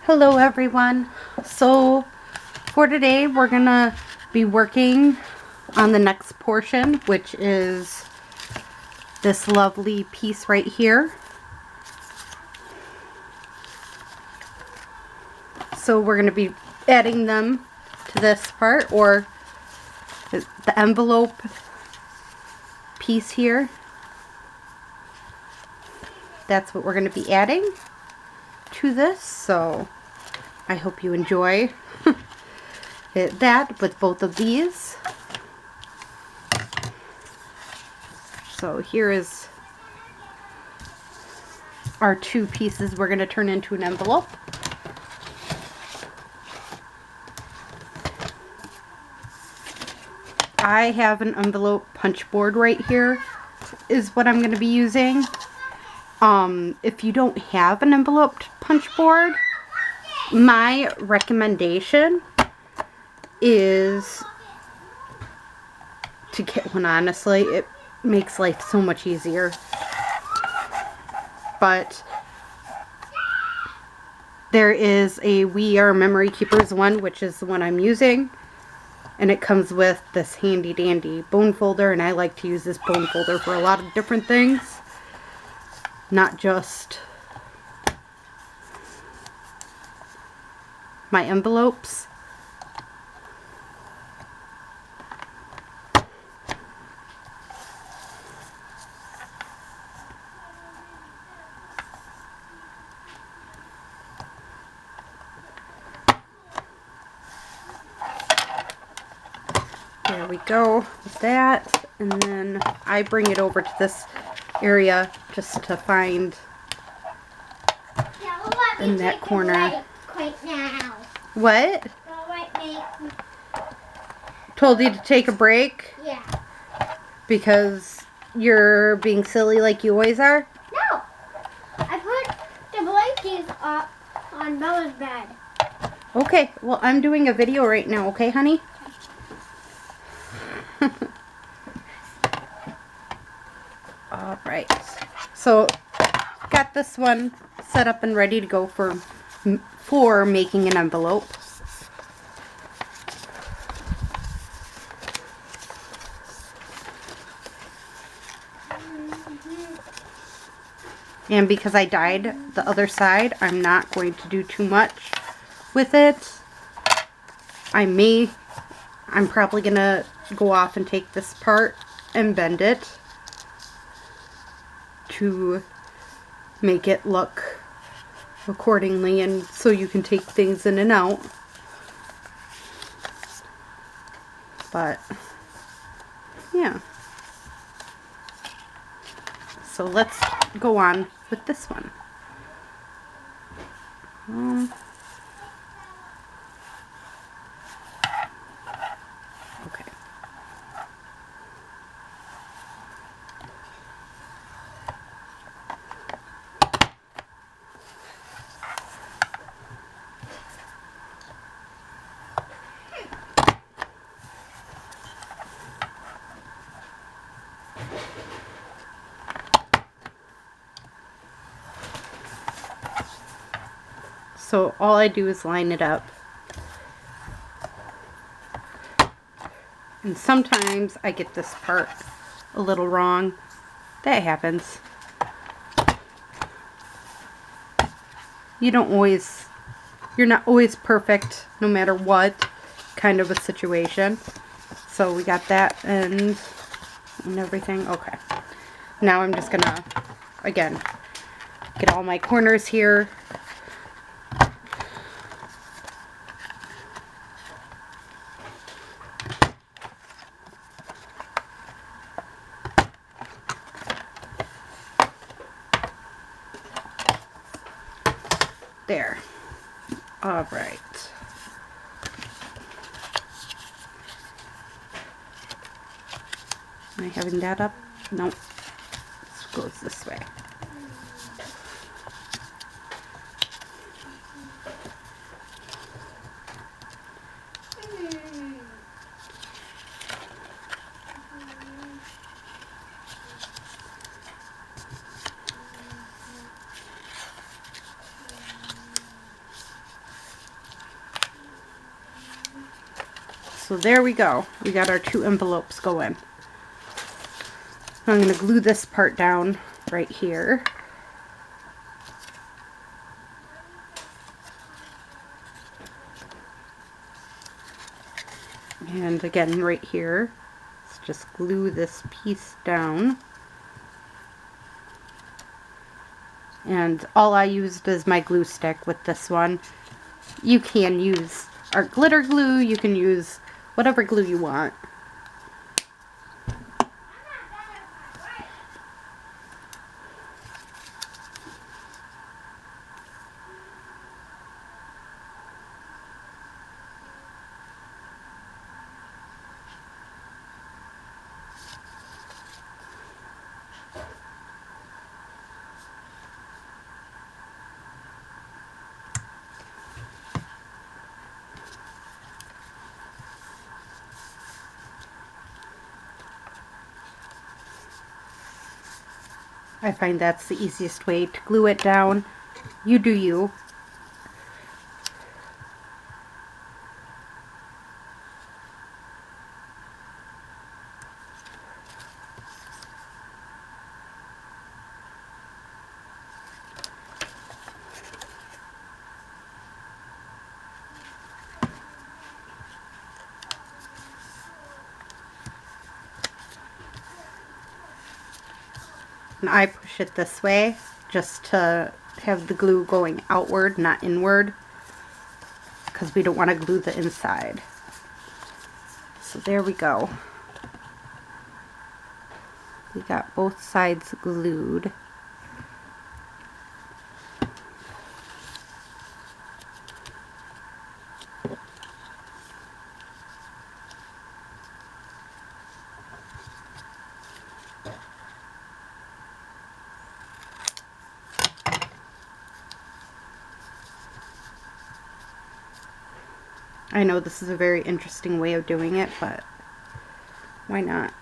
Hello everyone. So for today we're gonna be working on the next portion, which is this lovely piece right here. So we're gonna be adding them to this part, or the envelope piece here. That's what we're gonna be adding to this, so I hope you enjoy that with both of these. So here is our two pieces we're going to turn into an envelope. I have an envelope punch board right here is what I'm going to be using. If you don't have an enveloped punch board, my recommendation is to get one. Honestly, it makes life so much easier. But there is a We Are Memory Keepers one, which is the one I'm using, and it comes with this handy dandy bone folder, and I like to use this bone folder for a lot of different things, not just my envelopes. There we go with that, and then I bring it over to this area just to find in that corner. What? Told you to take a break? Yeah. Because you're being silly like you always are? No. I put the blankets up on Bella's bed. Okay, well I'm doing a video right now, okay honey? Alright, so got this one set up and ready to go for making an envelope. And because I dyed the other side, I'm not going to do too much with it. I'm probably gonna go off and take this part and bend it to make it look accordingly, and so you can take things in and out. But yeah, so let's go on with this one. Okay. So all I do is line it up. And sometimes I get this part a little wrong. That happens. You're not always perfect no matter what kind of a situation. So we got that and everything. Okay. Now I'm just gonna, again, get all my corners here. There. All right. Am I having that up? Nope. It goes this way. So there we go. We got our 2 envelopes going. I'm going to glue this part down right here. And again, right here, let's just glue this piece down. And all I used is my glue stick with this one. You can use art glitter glue, you can use whatever glue you want. I find that's the easiest way to glue it down. You do you. And I push it this way just to have the glue going outward, not inward, because we don't want to glue the inside. So there we go. We got both sides glued. I know this is a very interesting way of doing it, but why not?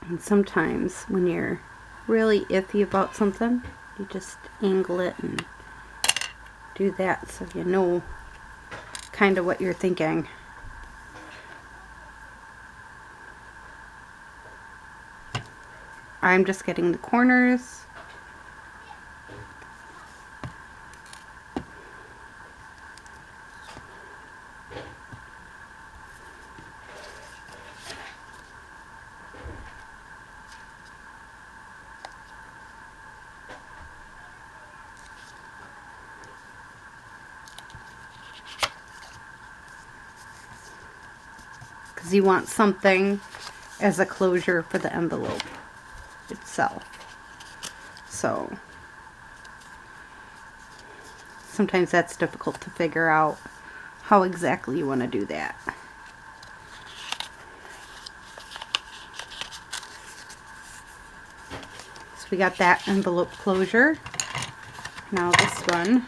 And sometimes when you're really iffy about something, you just angle it and do that so you know kind of what you're thinking. I'm just getting the corners. Because you want something as a closure for the envelope itself. So sometimes that's difficult to figure out how exactly you want to do that. So we got that envelope closure. Now this one.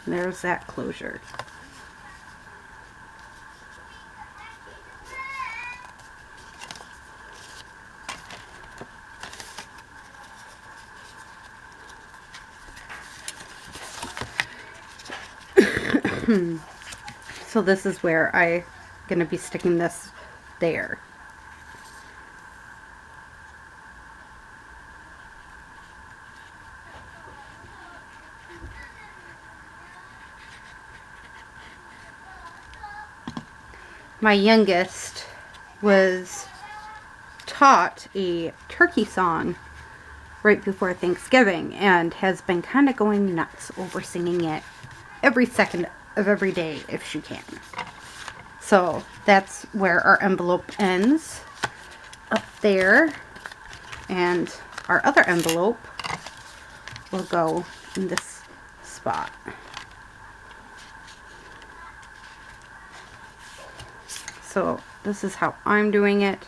There's that closure. So this is where I'm going to be sticking this there. My youngest was taught a turkey song right before Thanksgiving and has been kind of going nuts over singing it every second of every day if she can. So that's where our envelope ends, up there, and our other envelope will go in this spot. So this is how I'm doing it.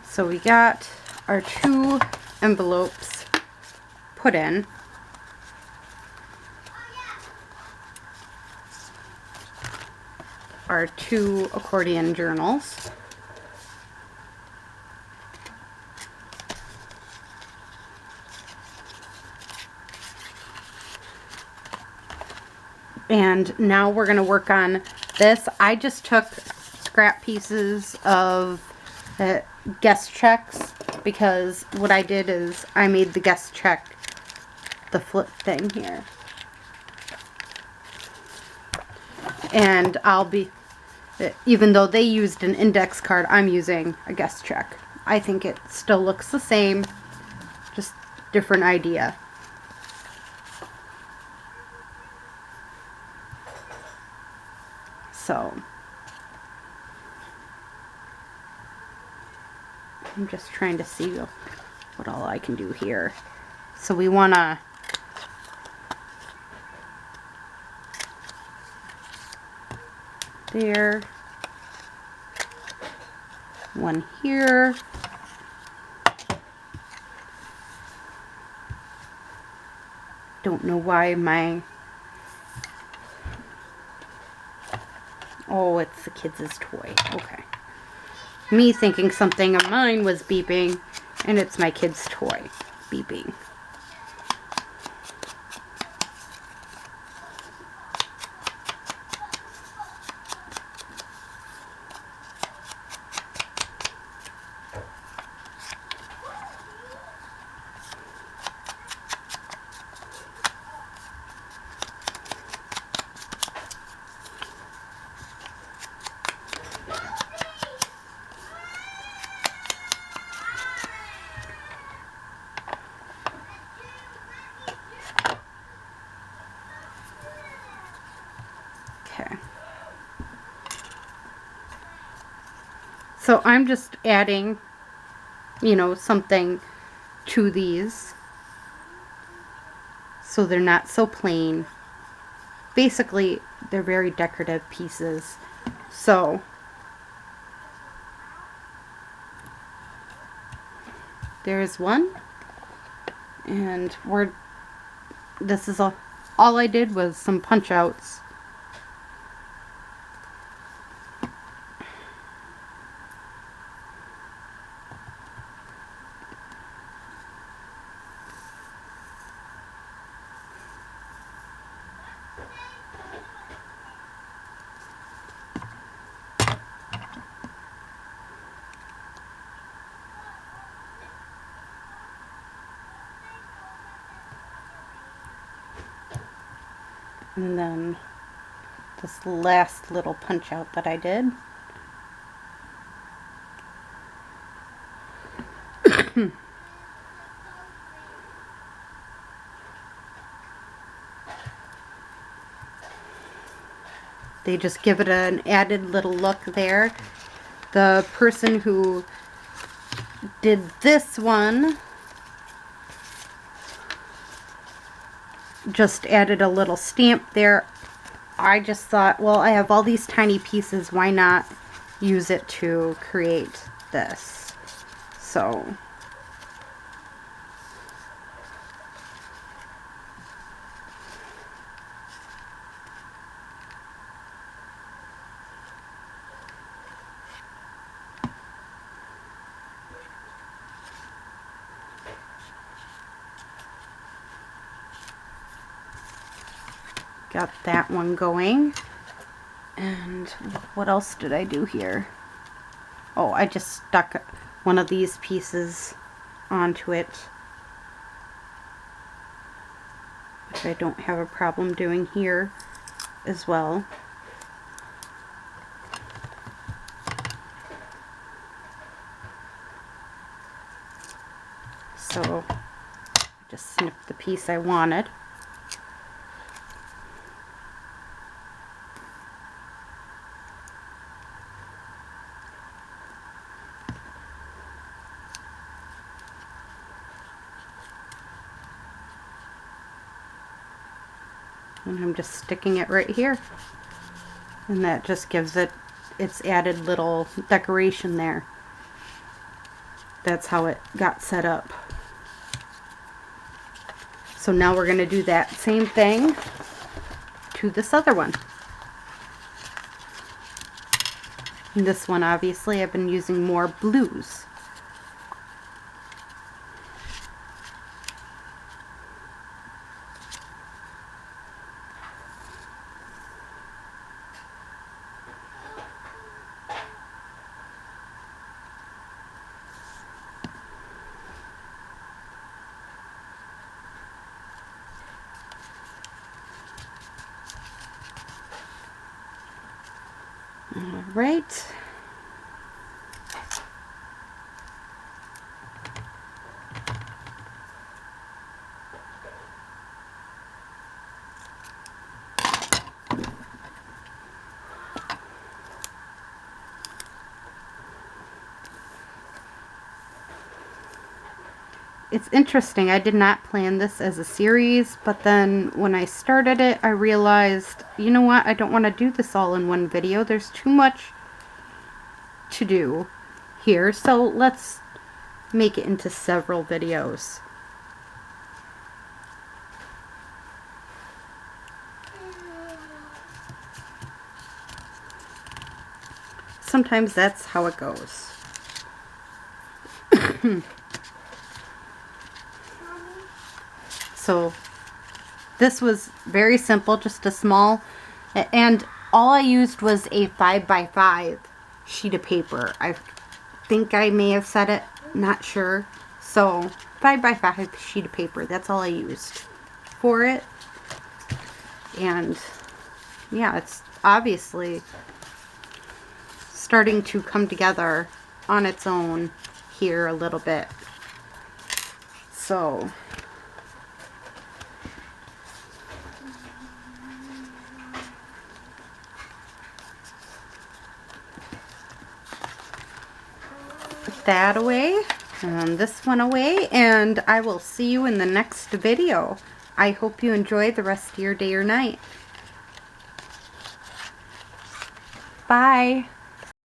So we got our 2 envelopes put in. Our 2 accordion journals. And now we're going to work on this. I just took scrap pieces of guest checks, because what I did is I made the guest check the flip thing here. And I'll be, even though they used an index card, I'm using a guest check. I think it still looks the same, just different idea. So I'm just trying to see what all I can do here. So we want to there, one here, don't know why my, oh, it's the kids' toy. Okay. Me thinking something of mine was beeping, and it's my kid's toy beeping. So I'm just adding, you know, something to these so they're not so plain. Basically, they're very decorative pieces. So there's one, and this is all I did was some punch outs. And then this last little punch out that I did. They just give it an added little look there. The person who did this one just added a little stamp there. I just thought, well, I have all these tiny pieces, why not use it to create this? So got that one going. And what else did I do here? Oh, I just stuck one of these pieces onto it, which I don't have a problem doing here. as well. So just snipped the piece I wanted. And I'm just sticking it right here. And that just gives it its added little decoration there. That's how it got set up. So now we're going to do that same thing to this other one. And this one, obviously, I've been using more blues. All right. It's interesting, I did not plan this as a series, but then when I started it, I realized, you know what, I don't want to do this all in one video. There's too much to do here, so let's make it into several videos. Sometimes that's how it goes. So this was very simple, just a small, and all I used was a 5x5 sheet of paper. I think I may have said it, not sure. So 5x5 sheet of paper, that's all I used for it. And yeah, it's obviously starting to come together on its own here a little bit. So put that away and this one away, and I will see you in the next video. I hope you enjoy the rest of your day or night. Bye.